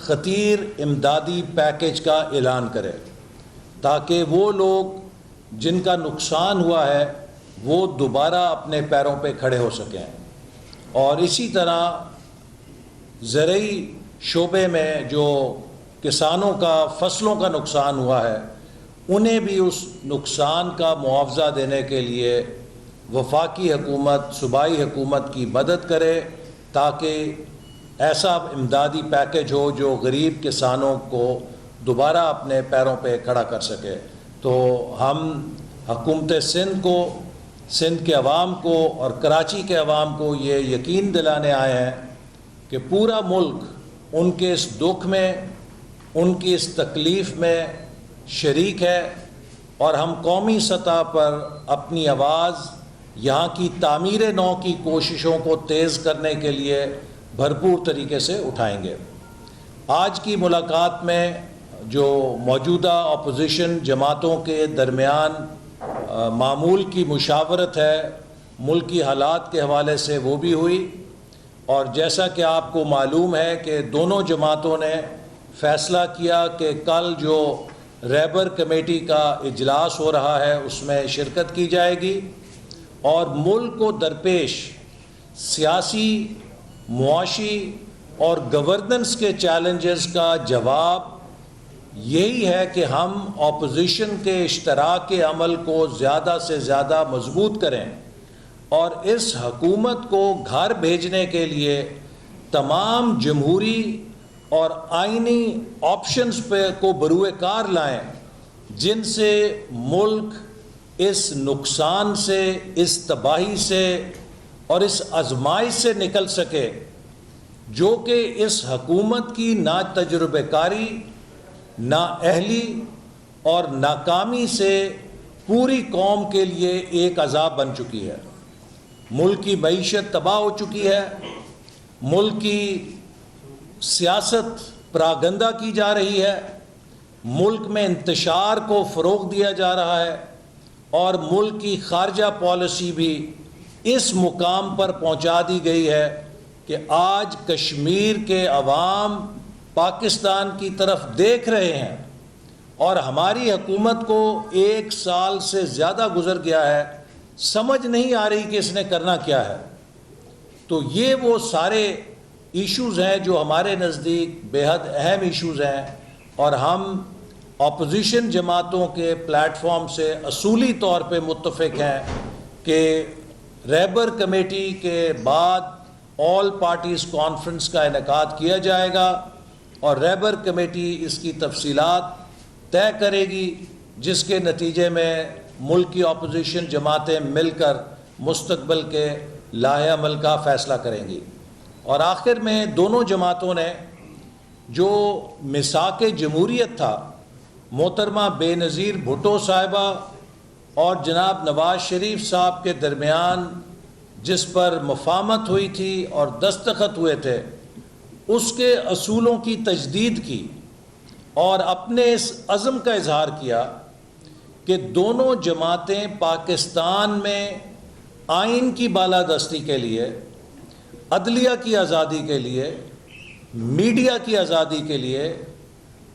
خطیر امدادی پیکج کا اعلان کرے تاکہ وہ لوگ جن کا نقصان ہوا ہے وہ دوبارہ اپنے پیروں پہ کھڑے ہو سکیں، اور اسی طرح زرعی شعبے میں جو کسانوں کا فصلوں کا نقصان ہوا ہے انہیں بھی اس نقصان کا معاوضہ دینے کے لیے وفاقی حکومت صوبائی حکومت کی مدد کرے تاکہ ایسا امدادی پیکج ہو جو غریب کسانوں کو دوبارہ اپنے پیروں پہ کھڑا کر سکے۔ تو ہم حکومت سندھ کو، سندھ کے عوام کو اور کراچی کے عوام کو یہ یقین دلانے آئے ہیں کہ پورا ملک ان کے اس دکھ میں، ان کی اس تکلیف میں شریک ہے، اور ہم قومی سطح پر اپنی آواز یہاں کی تعمیر نو کی کوششوں کو تیز کرنے کے لیے بھرپور طریقے سے اٹھائیں گے۔ آج کی ملاقات میں جو موجودہ اپوزیشن جماعتوں کے درمیان معمول کی مشاورت ہے ملکی حالات کے حوالے سے وہ بھی ہوئی، اور جیسا کہ آپ کو معلوم ہے کہ دونوں جماعتوں نے فیصلہ کیا کہ کل جو رہبر کمیٹی کا اجلاس ہو رہا ہے اس میں شرکت کی جائے گی، اور ملک کو درپیش سیاسی، معاشی اور گورننس کے چیلنجز کا جواب یہی ہے کہ ہم اپوزیشن کے اشتراک عمل کو زیادہ سے زیادہ مضبوط کریں، اور اس حکومت کو گھر بھیجنے کے لیے تمام جمہوری اور آئینی آپشنز کو بروئے کار لائیں جن سے ملک اس نقصان سے، اس تباہی سے اور اس آزمائش سے نکل سکے جو کہ اس حکومت کی نا تجربہ کاری، نا اہلی اور ناکامی سے پوری قوم کے لیے ایک عذاب بن چکی ہے۔ ملک کی معیشت تباہ ہو چکی ہے، ملک کی سیاست پراگندہ کی جا رہی ہے، ملک میں انتشار کو فروغ دیا جا رہا ہے، اور ملک کی خارجہ پالیسی بھی اس مقام پر پہنچا دی گئی ہے کہ آج کشمیر کے عوام پاکستان کی طرف دیکھ رہے ہیں، اور ہماری حکومت کو 1 سال سے زیادہ گزر گیا ہے، سمجھ نہیں آ رہی کہ اس نے کرنا کیا ہے۔ تو یہ وہ سارے ایشوز ہیں جو ہمارے نزدیک بے حد اہم ایشوز ہیں، اور ہم اپوزیشن جماعتوں کے پلیٹ فارم سے اصولی طور پہ متفق ہیں کہ رہبر کمیٹی کے بعد آل پارٹیز کانفرنس کا انعقاد کیا جائے گا، اور رہبر کمیٹی اس کی تفصیلات طے کرے گی، جس کے نتیجے میں ملک کی اپوزیشن جماعتیں مل کر مستقبل کے لائحہ عمل کا فیصلہ کریں گی۔ اور آخر میں دونوں جماعتوں نے جو میثاق جمہوریت تھا محترمہ بے نظیر بھٹو صاحبہ اور جناب نواز شریف صاحب کے درمیان جس پر مفاہمت ہوئی تھی اور دستخط ہوئے تھے، اس کے اصولوں کی تجدید کی، اور اپنے اس عزم کا اظہار کیا کہ دونوں جماعتیں پاکستان میں آئین کی بالادستی کے لیے، عدلیہ کی آزادی کے لیے، میڈیا کی آزادی کے لیے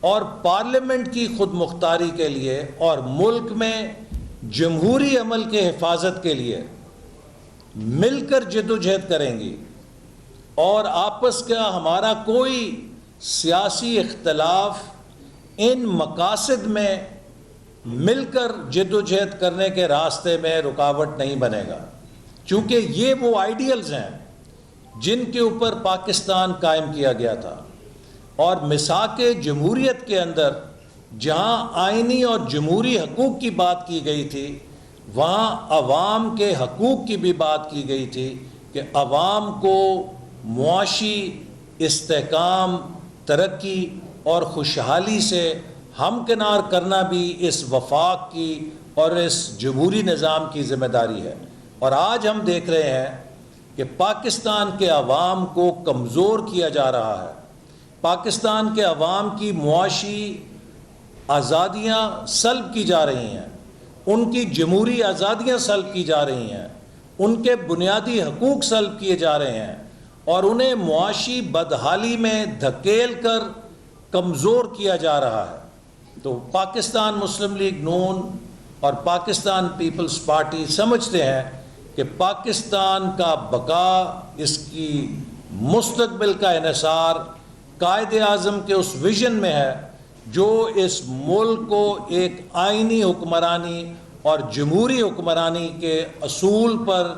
اور پارلیمنٹ کی خود مختاری کے لیے اور ملک میں جمہوری عمل کے حفاظت کے لیے مل کر جدوجہد کریں گی، اور آپس کا ہمارا کوئی سیاسی اختلاف ان مقاصد میں مل کر جدوجہد کرنے کے راستے میں رکاوٹ نہیں بنے گا، چونکہ یہ وہ آئیڈیلز ہیں جن کے اوپر پاکستان قائم کیا گیا تھا۔ اور میثاق جمہوریت کے اندر جہاں آئینی اور جمہوری حقوق کی بات کی گئی تھی، وہاں عوام کے حقوق کی بھی بات کی گئی تھی کہ عوام کو معاشی استحکام، ترقی اور خوشحالی سے ہمکنار کرنا بھی اس وفاق کی اور اس جمہوری نظام کی ذمہ داری ہے۔ اور آج ہم دیکھ رہے ہیں کہ پاکستان کے عوام کو کمزور کیا جا رہا ہے، پاکستان کے عوام کی معاشی آزادیاں سلب کی جا رہی ہیں، ان کی جمہوری آزادیاں سلب کی جا رہی ہیں، ان کے بنیادی حقوق سلب کیے جا رہے ہیں، اور انہیں معاشی بدحالی میں دھکیل کر کمزور کیا جا رہا ہے. تو پاکستان مسلم لیگ نون اور پاکستان پیپلز پارٹی سمجھتے ہیں کہ پاکستان کا بقا، اس کی مستقبل کا انحصار قائد اعظم کے اس ویژن میں ہے جو اس ملک کو ایک آئینی حکمرانی اور جمہوری حکمرانی کے اصول پر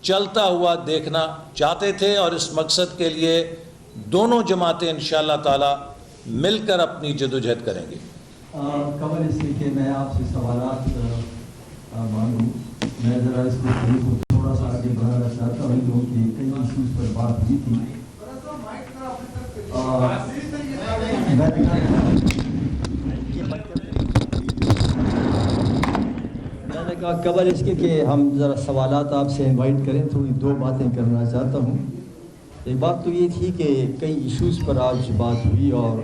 چلتا ہوا دیکھنا چاہتے تھے، اور اس مقصد کے لیے دونوں جماعتیں انشاءاللہ تعالی مل کر اپنی جدوجہد کریں گے. قبل اس کے کہ میں آپ سے سوالات مانگوں، میں ذرا اس کو تھوڑا سا آگے بڑھانا چاہتا ہوں کیونکہ کئی ایشوز پر بات ہوئی تھی. میں نے کہا قبل اس کے کہ ہم ذرا سوالات آپ سے انوائٹ کریں، تھوڑی دو باتیں کرنا چاہتا ہوں. ایک بات تو یہ تھی کہ کئی ایشوز پر آج بات ہوئی، اور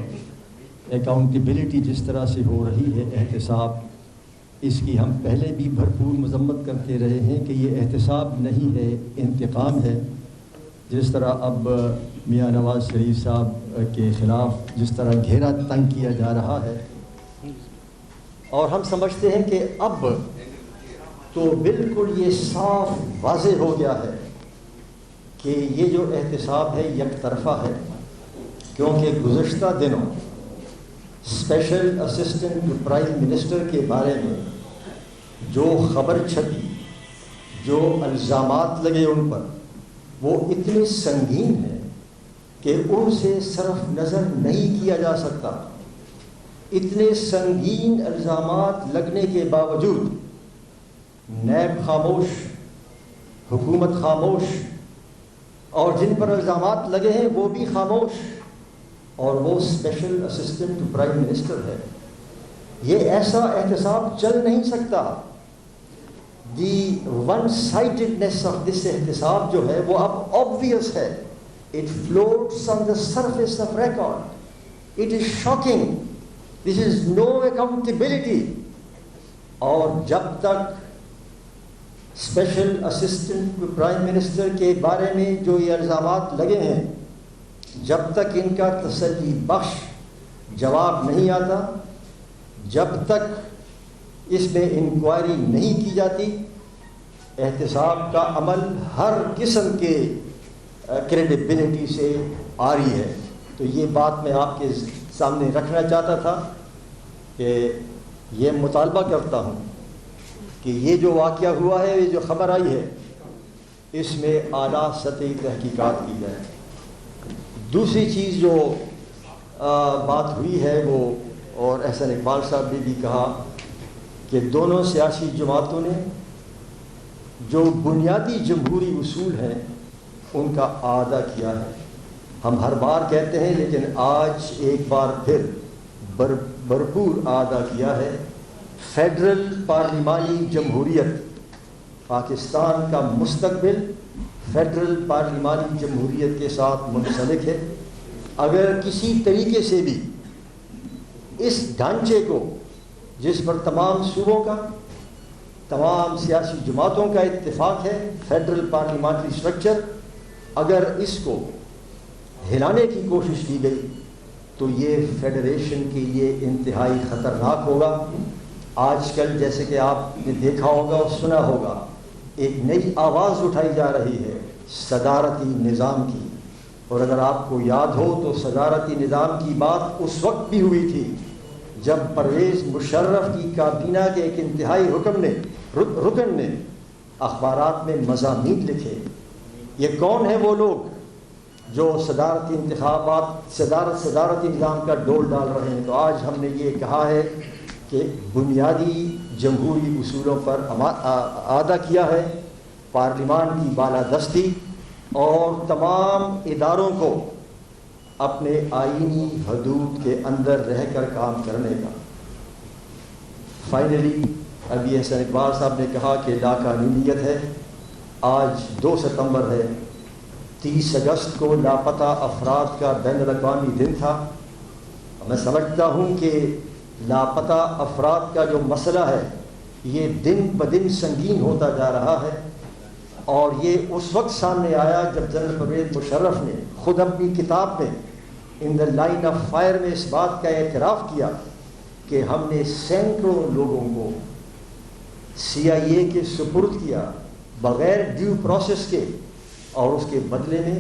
اکاؤنٹیبلٹی جس طرح سے ہو رہی ہے، احتساب، اس کی ہم پہلے بھی بھرپور مذمت کرتے رہے ہیں کہ یہ احتساب نہیں ہے، انتقام ہے. جس طرح اب میاں نواز شریف صاحب کے خلاف جس طرح گھیرا تنگ کیا جا رہا ہے، اور ہم سمجھتے ہیں کہ اب تو بالکل یہ صاف واضح ہو گیا ہے کہ یہ جو احتساب ہے یک طرفہ ہے. کیونکہ گزشتہ دنوں اسپیشل اسسٹنٹ پرائم منسٹر کے بارے میں جو خبر چھپی، جو الزامات لگے ان پر، وہ اتنے سنگین ہیں کہ ان سے صرف نظر نہیں کیا جا سکتا. اتنے سنگین الزامات لگنے کے باوجود نیب خاموش، حکومت خاموش، اور جن پر الزامات لگے ہیں وہ بھی خاموش، اور وہ اسپیشل اسسٹنٹ پرائم منسٹر ہے. یہ ایسا احتساب چل نہیں سکتا. دی ون سائڈڈنیس آف دس احتساب جو ہے وہ اب آبویس ہے. It floats on the surface of record. It is shocking. This is no accountability. اور جب تک اسپیشل اسسٹنٹ پرائم منسٹر کے بارے میں جو یہ الزامات لگے ہیں، جب تک ان کا تسلی بخش جواب نہیں آتا، جب تک اس میں انکوائری نہیں کی جاتی، احتساب کا عمل ہر قسم کے کریڈیبلٹی سے عاری ہے. تو یہ بات میں آپ کے سامنے رکھنا چاہتا تھا کہ یہ مطالبہ کرتا ہوں کہ یہ جو واقعہ ہوا ہے، یہ جو خبر آئی ہے، اس میں اعلیٰ سطحی تحقیقات کی جائے. دوسری چیز جو بات ہوئی ہے وہ، اور احسن اقبال صاحب نے بھی کہا کہ دونوں سیاسی جماعتوں نے جو بنیادی جمہوری اصول ہیں ان کا اعادہ کیا ہے. ہم ہر بار کہتے ہیں لیکن آج ایک بار پھر بھرپور اعادہ کیا ہے. فیڈرل پارلیمانی جمہوریت، پاکستان کا مستقبل فیڈرل پارلیمانی جمہوریت کے ساتھ منسلک ہے. اگر کسی طریقے سے بھی اس ڈھانچے کو، جس پر تمام صوبوں کا، تمام سیاسی جماعتوں کا اتفاق ہے، فیڈرل پارلیمانری اسٹرکچر، اگر اس کو ہلانے کی کوشش کی گئی تو یہ فیڈریشن کے لیے انتہائی خطرناک ہوگا. آج کل جیسے کہ آپ نے دیکھا ہوگا اور سنا ہوگا، ایک نئی آواز اٹھائی جا رہی ہے صدارتی نظام کی. اور اگر آپ کو یاد ہو تو صدارتی نظام کی بات اس وقت بھی ہوئی تھی جب پرویز مشرف کی کابینہ کے ایک انتہائی رکن نے اخبارات میں مضامین لکھے. یہ کون ہیں وہ لوگ جو صدارتی انتخابات، صدارتی نظام کا ڈول ڈال رہے ہیں؟ تو آج ہم نے یہ کہا ہے کہ بنیادی جمہوری اصولوں پر اعادہ کیا ہے. پارلیمان کی بالادستی اور تمام اداروں کو اپنے آئینی حدود کے اندر رہ کر کام کرنے کا. فائنلی ابھی احسن اقبال صاحب نے کہا کہ لاقانونیت ہے. آج 2 ستمبر ہے، 30 اگست کو لاپتہ افراد کا بین الاقوامی دن تھا. میں سمجھتا ہوں کہ لاپتہ افراد کا جو مسئلہ ہے یہ دن بدن سنگین ہوتا جا رہا ہے، اور یہ اس وقت سامنے آیا جب جنرل پرویز مشرف نے خود اپنی کتاب میں ان دا لائن آف فائر میں اس بات کا اعتراف کیا کہ ہم نے سینکڑوں لوگوں کو CIA کے سپرد کیا بغیر ڈیو پروسیس کے، اور اس کے بدلے میں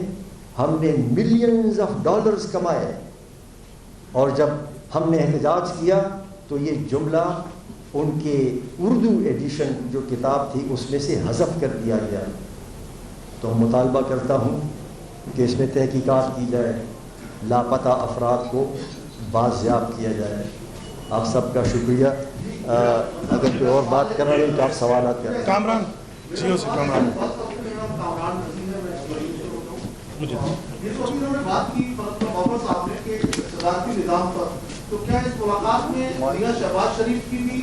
ہم نے ملینز آف ڈالرز کمائے. اور جب ہم نے احتجاج کیا تو یہ جملہ ان کے اردو ایڈیشن جو کتاب تھی اس میں سے حذف کر دیا گیا. تو مطالبہ کرتا ہوں کہ اس میں تحقیقات کی جائے، لاپتہ افراد کو بازیاب کیا جائے. آپ سب کا شکریہ. اگر کوئی اور بات کرنا ہے تو آپ سوالات کریں. کامران جیو سے کامران بات کی محمد صاحب نے کہ صدارتی نظام پر، تو کیا اس ملاقات میں میاں شہباز شریف کی بھی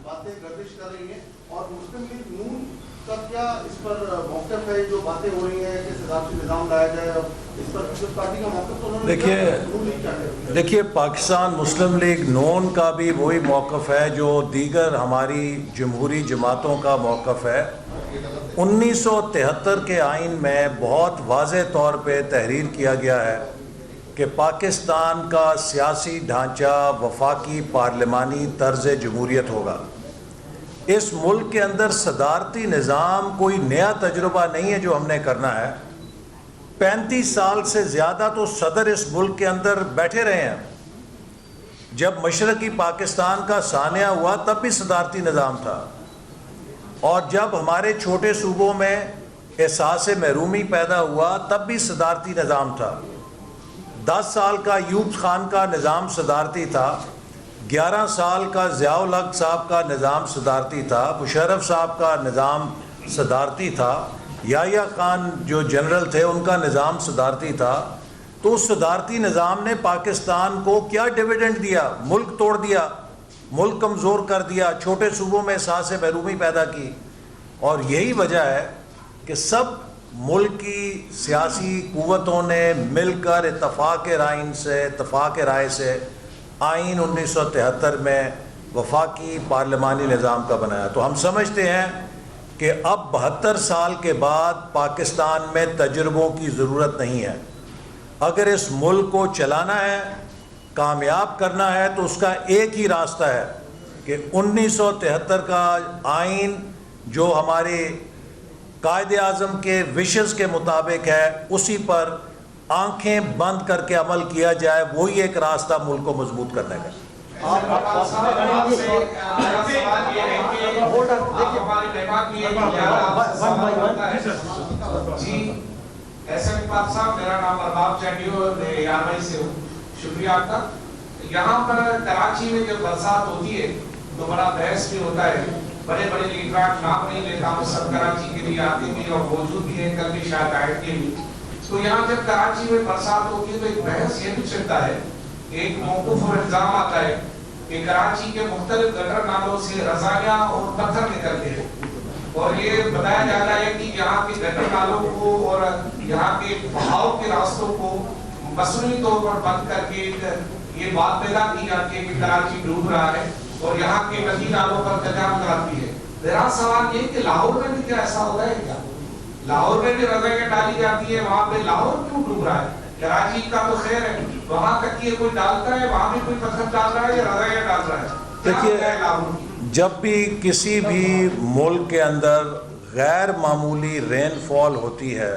باتیں گردش کر رہی ہیں، اور مسلم لیگ نون کا کیا اس پر موقف ہے؟ جو باتیں ہو رہی ہیں کہ صدارتی نظام لایا جائے، اور اس پر پیپلز پارٹی کا موقف تو انہوں نے دیکھیے پاکستان مسلم لیگ نون کا بھی وہی موقف ہے جو دیگر ہماری جمہوری جماعتوں کا موقف ہے. 1973 کے آئین میں بہت واضح طور پہ تحریر کیا گیا ہے کہ پاکستان کا سیاسی ڈھانچہ وفاقی پارلیمانی طرز جمہوریت ہوگا. اس ملک کے اندر صدارتی نظام کوئی نیا تجربہ نہیں ہے جو ہم نے کرنا ہے. 35 سال سے زیادہ تو صدر اس ملک کے اندر بیٹھے رہے ہیں. جب مشرقی پاکستان کا سانحہ ہوا تب بھی صدارتی نظام تھا، اور جب ہمارے چھوٹے صوبوں میں احساس محرومی پیدا ہوا تب بھی صدارتی نظام تھا. 10 سال کا ایوب خان کا نظام صدارتی تھا، 11 سال کا ضیاء الحق صاحب کا نظام صدارتی تھا، مشرف صاحب کا نظام صدارتی تھا، یحییٰ خان جو جنرل تھے ان کا نظام صدارتی تھا. تو اس صدارتی نظام نے پاکستان کو کیا ڈویڈنڈ دیا؟ ملک توڑ دیا، ملک کمزور کر دیا، چھوٹے صوبوں میں احساس محرومی پیدا کی. اور یہی وجہ ہے کہ سب ملک کی سیاسی قوتوں نے مل کر اتفاق رائے سے آئین 1973 میں وفاقی پارلیمانی نظام کا بنایا. تو ہم سمجھتے ہیں کہ اب 72 سال کے بعد پاکستان میں تجربوں کی ضرورت نہیں ہے. اگر اس ملک کو چلانا ہے، کامیاب کرنا ہے، تو اس کا ایک ہی راستہ ہے کہ 1973 کا آئین جو ہمارے قائد اعظم کے وشز کے مطابق ہے اسی پر آنکھیں بند کر کے عمل کیا جائے. وہی ایک راستہ ملک کو مضبوط کرنے کا. جی ایسے پاک صاحب، میرا نام ارباب چیڈیو یارمئی سے ہوں. شکریہ آپ کا. یہاں پر کراچی میں جب برسات ہوتی ہے تو بڑا بحث بھی ہوتا ہے. بڑے بڑے لیڈران نام نہیں لیتا ہوں، سب کراچی کے لیے آتے بھی اور موجود بھی ہیں، کل بھی شاید آئے تھے بھی. تو یہاں جب کراچی میں برسات ہوتی ہے تو ایک بحث یہ بھی چلتا ہے، ایک موقف اور الزام آتا ہے کہ کراچی کے مختلف گٹر نالوں سے رزایا اور پتھر نکلتے ہیں، اور یہ بتایا جاتا ہے کہ یہاں کے گٹر نالوں کو اور یہاں کے بہاؤ کے راستوں کو مصنوعی طور پر بند کر کے یہ بات پیدا کی جاتی ہے کہ کراچی ڈوب رہا ہے اور یہاں کے ندی نالوں پر تجاوز آتی ہے. میرا سوال یہ کہ لاہور میں بھی کیا ایسا ہو رہا ہے؟ کیا لاہور میں بھی رزائیں ڈالی جاتی ہے؟ وہاں پہ لاہور کیوں ڈوب رہا ہے؟ کراچی کا تو خیر ہے، وہاں تک یہ کوئی ڈالتا ہے، وہاں بھی کوئی پتھر ڈال رہا ہے یا رزائیں ڈال رہا ہے؟ دیکھیے، جب بھی کسی بھی ملک کے اندر غیر معمولی رین فال ہوتی ہے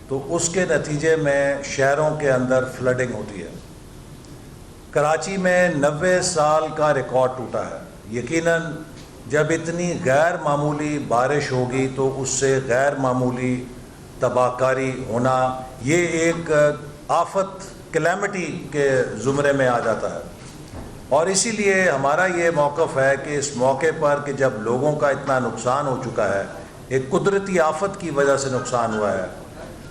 تو اس کے نتیجے میں شہروں کے اندر فلڈنگ ہوتی ہے. کراچی میں 90 سال کا ریکارڈ ٹوٹا ہے. یقیناً جب اتنی غیر معمولی بارش ہوگی تو اس سے غیر معمولی تباہ کاری ہونا یہ ایک آفت کلیمٹی کے زمرے میں آ جاتا ہے. اور اسی لیے ہمارا یہ موقف ہے کہ اس موقع پر کہ جب لوگوں کا اتنا نقصان ہو چکا ہے، ایک قدرتی آفت کی وجہ سے نقصان ہوا ہے،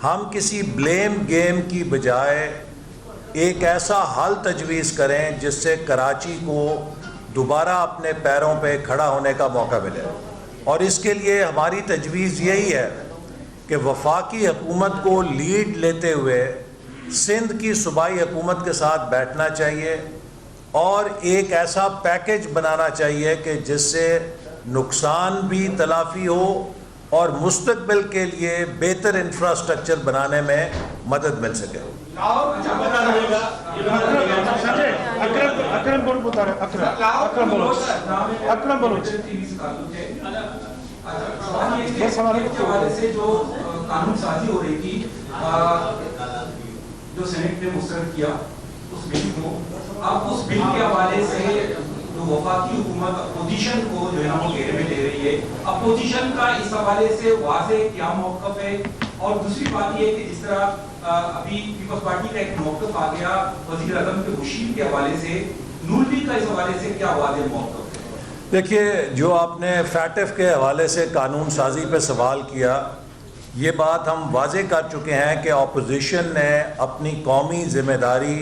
ہم کسی بلیم گیم کی بجائے ایک ایسا حل تجویز کریں جس سے کراچی کو دوبارہ اپنے پیروں پہ کھڑا ہونے کا موقع ملے. اور اس کے لیے ہماری تجویز یہی ہے کہ وفاقی حکومت کو لیڈ لیتے ہوئے سندھ کی صوبائی حکومت کے ساتھ بیٹھنا چاہیے اور ایک ایسا پیکج بنانا چاہیے کہ جس سے نقصان بھی تلافی ہو اور مستقبل کے لیے بہتر انفراسٹرکچر بنانے میں مدد مل سکے. اکرم بول بتا رہے اکرم بولو کے حوالے سے جو قانون سازی ہو رہی تھی جو سینٹ نے مسترد کیا اس بل کو، اب اس بل کے حوالے سے جو وفاقی حکومت اپوزیشن کو جو ہے نا وہ گھیرے میں لے رہی ہے، اپوزیشن کا اس حوالے سے واضح کیا موقف ہے؟ اور دوسری بات یہ ہے کہ جس طرح ابھی پیپلز پارٹی کا ایک موقف آ گیا وزیر اعظم کے مشیر کے حوالے سے، نون لیگ کا اس حوالے سے کیا واضح موقف ہے؟ دیکھیے، جو آپ نے فیٹف کے حوالے سے قانون سازی پہ سوال کیا، یہ بات ہم واضح کر چکے ہیں کہ اپوزیشن نے اپنی قومی ذمہ داری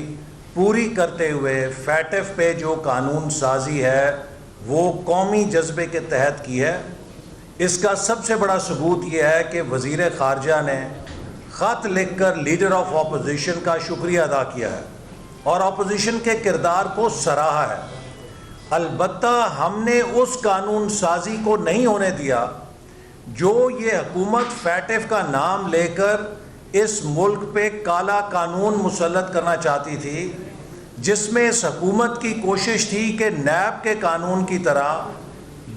پوری کرتے ہوئے فیٹف پہ جو قانون سازی ہے وہ قومی جذبے کے تحت کی ہے. اس کا سب سے بڑا ثبوت یہ ہے کہ وزیر خارجہ نے خط لکھ کر لیڈر آف اپوزیشن کا شکریہ ادا کیا ہے اور اپوزیشن کے کردار کو سراہا ہے. البتہ ہم نے اس قانون سازی کو نہیں ہونے دیا جو یہ حکومت فیٹف کا نام لے کر اس ملک پہ کالا قانون مسلط کرنا چاہتی تھی، جس میں اس حکومت کی کوشش تھی کہ نیب کے قانون کی طرح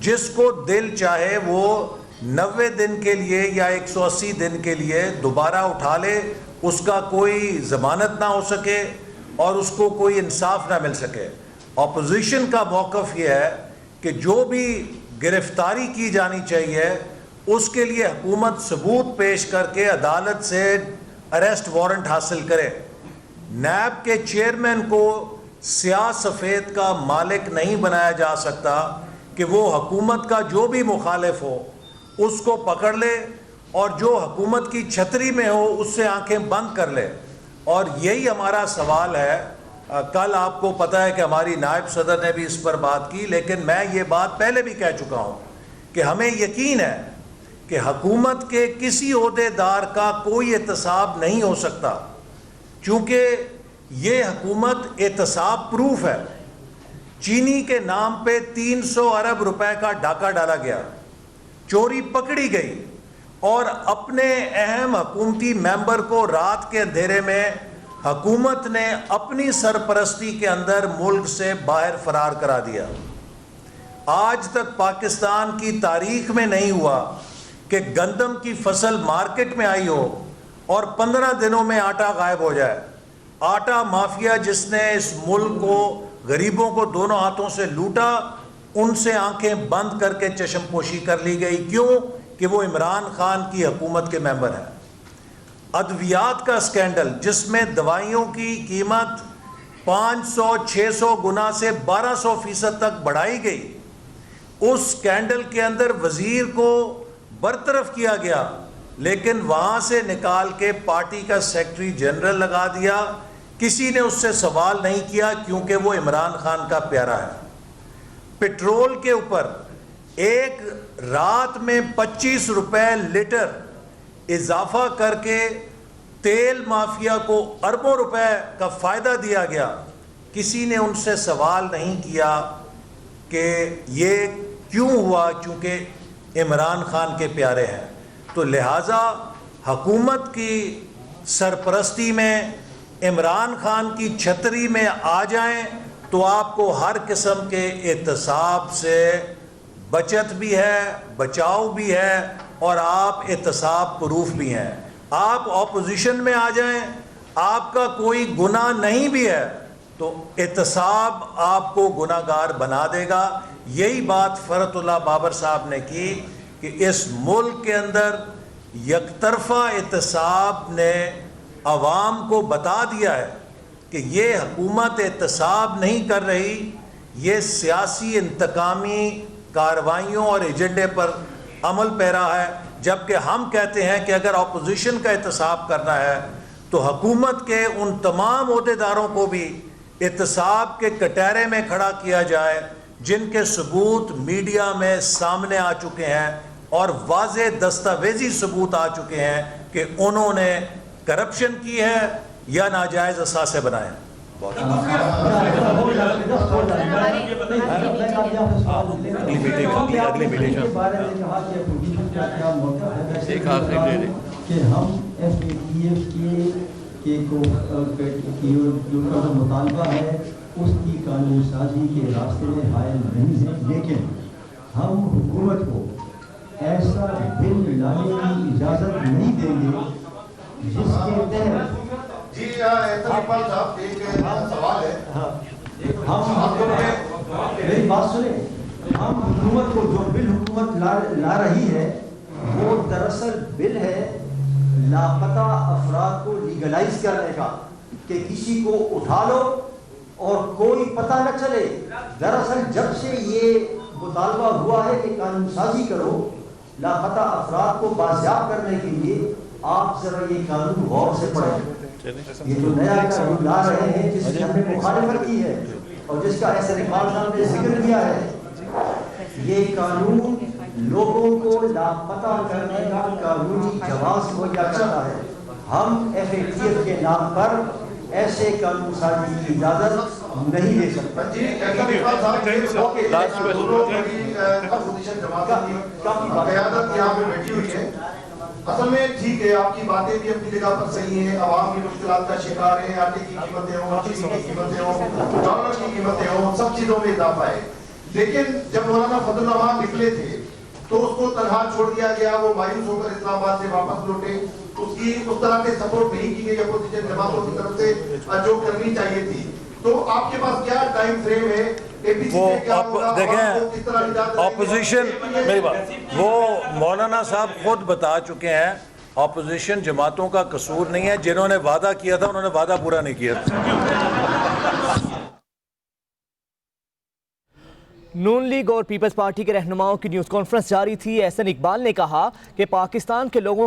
جس کو دل چاہے وہ 90 دن کے لیے یا 180 دن کے لیے دوبارہ اٹھا لے، اس کا کوئی ضمانت نہ ہو سکے اور اس کو کوئی انصاف نہ مل سکے. اپوزیشن کا موقف یہ ہے کہ جو بھی گرفتاری کی جانی چاہیے اس کے لیے حکومت ثبوت پیش کر کے عدالت سے اریسٹ وارنٹ حاصل کرے. نیب کے چیئرمین کو سیاہ سفید کا مالک نہیں بنایا جا سکتا کہ وہ حکومت کا جو بھی مخالف ہو اس کو پکڑ لے اور جو حکومت کی چھتری میں ہو اس سے آنکھیں بند کر لے. اور یہی ہمارا سوال ہے. کل آپ کو پتہ ہے کہ ہماری نائب صدر نے بھی اس پر بات کی، لیکن میں یہ بات پہلے بھی کہہ چکا ہوں کہ ہمیں یقین ہے کہ حکومت کے کسی عہدے دار کا کوئی احتساب نہیں ہو سکتا، چونکہ یہ حکومت احتساب پروف ہے. چینی کے نام پہ 300 ارب روپے کا ڈاکہ ڈالا گیا، چوری پکڑی گئی اور اپنے اہم حکومتی ممبر کو رات کے اندھیرے میں حکومت نے اپنی سرپرستی کے اندر ملک سے باہر فرار کرا دیا. آج تک پاکستان کی تاریخ میں نہیں ہوا کہ گندم کی فصل مارکیٹ میں آئی ہو اور 15 دنوں میں آٹا غائب ہو جائے. آٹا مافیا جس نے اس ملک کو، غریبوں کو دونوں ہاتھوں سے لوٹا، ان سے آنکھیں بند کر کے چشم پوشی کر لی گئی. کیوں؟ کہ وہ عمران خان کی حکومت کے ممبر ہیں. ادویات کا اسکینڈل جس میں دوائیوں کی قیمت 500-600 گنا سے 1200% تک بڑھائی گئی، اس اسکینڈل کے اندر وزیر کو برطرف کیا گیا، لیکن وہاں سے نکال کے پارٹی کا سیکرٹری جنرل لگا دیا. کسی نے اس سے سوال نہیں کیا کیونکہ وہ عمران خان کا پیارا ہے. پٹرول کے اوپر ایک رات میں 25 روپے لیٹر اضافہ کر کے تیل مافیا کو اربوں روپے کا فائدہ دیا گیا. کسی نے ان سے سوال نہیں کیا کہ یہ کیوں ہوا، چونکہ عمران خان کے پیارے ہیں. تو لہٰذا حکومت کی سرپرستی میں عمران خان کی چھتری میں آ جائیں تو آپ کو ہر قسم کے احتساب سے بچت بھی ہے، بچاؤ بھی ہے اور آپ احتساب پروف بھی ہیں. آپ اپوزیشن میں آ جائیں، آپ کا کوئی گناہ نہیں بھی ہے تو احتساب آپ کو گناہ گار بنا دے گا. یہی بات فرحت اللہ بابر صاحب نے کی کہ اس ملک کے اندر یک طرفہ احتساب نے عوام کو بتا دیا ہے کہ یہ حکومت احتساب نہیں کر رہی، یہ سیاسی انتقامی کارروائیوں اور ایجنڈے پر عمل پیرا ہے. جبکہ ہم کہتے ہیں کہ اگر اپوزیشن کا احتساب کرنا ہے تو حکومت کے ان تمام عہدیداروں کو بھی احتساب کے کٹہرے میں کھڑا کیا جائے جن کے ثبوت میڈیا میں سامنے آ چکے ہیں اور واضح دستاویزی ثبوت آ چکے ہیں کہ انہوں نے کرپشن کی ہے یا ناجائز اثاثے بنائے. اگلی میٹنگ کا کیا موقع ہے ویسے کہ ہم FATF کے جو مطالبہ ہے اس کی قانون سازی کے راستے میں حائل نہیں ہیں، لیکن ہم حکومت کو ایسا بل لانے کی اجازت نہیں دیں گے جس کے تحت جی اقبال صاحب ایک سوال ہے. ہم میری بات سنیں، ہم حکومت کو جو بل حکومت لا رہی ہے وہ دراصل بل ہے لاپتہ افراد کو لیگلائز کرنے کا، کہ کسی کو اٹھا لو اور کوئی پتہ نہ چلے. دراصل جب سے یہ مطالبہ ہوا ہے کہ قانون سازی کرو لاپتہ افراد کو بازیاب کرنے کے لیے، آپ ذرا یہ قانون غور سے پڑھیں. یہ جو نیا قانون لا رہے ہیں جس کی ہم نے مخالفت کی ہے اور جس کا احسن اقبال صاحب نے ذکر کیا ہے، یہ قانون لوگوں کو لاپتہ کرنے کا قانونی جواز مہیا کرتا ہے. ہم FATF کے نام پر ایسے قانون سازی کی اجازت نہیں دے سکتے. جی اقبال صاحب قیادت یہاں پہ بیٹھی ہوئی ہے. اصل میں ٹھیک ہے، آپ کی باتیں بھی اپنی جگہ پر صحیح ہیں، عوام کی مشکلات کا شکار ہیں، آٹے کی قیمتیں ہوں، چینی کی قیمتیں ہوں، ڈالر کی قیمتیں ہوں، سب چیزوں میں اضافہ ہے. لیکن جب مولانا فضل الرحمان نکلے تھے تو اس کو تنہا چھوڑ دیا گیا، وہ مایوس ہو کر اسلام آباد سے واپس لوٹے. اس کی اس طرح سے سپورٹ نہیں کی گئی اپوزیشن جماعتوں کی طرف سے جو کرنی چاہیے تھی. تو آپ کے پاس کیا ٹائم فریم ہے؟ وہ دیکھیں اپوزیشن، میری بات، وہ مولانا صاحب خود بتا چکے ہیں اپوزیشن جماعتوں کا قصور نہیں ہے. جنہوں نے وعدہ کیا تھا انہوں نے وعدہ پورا نہیں کیا. نون لیگ اور پیپلز پارٹی کے رہنماؤں کی نیوز کانفرنس جاری تھی. احسن اقبال نے کہا کہ پاکستان کے لوگوں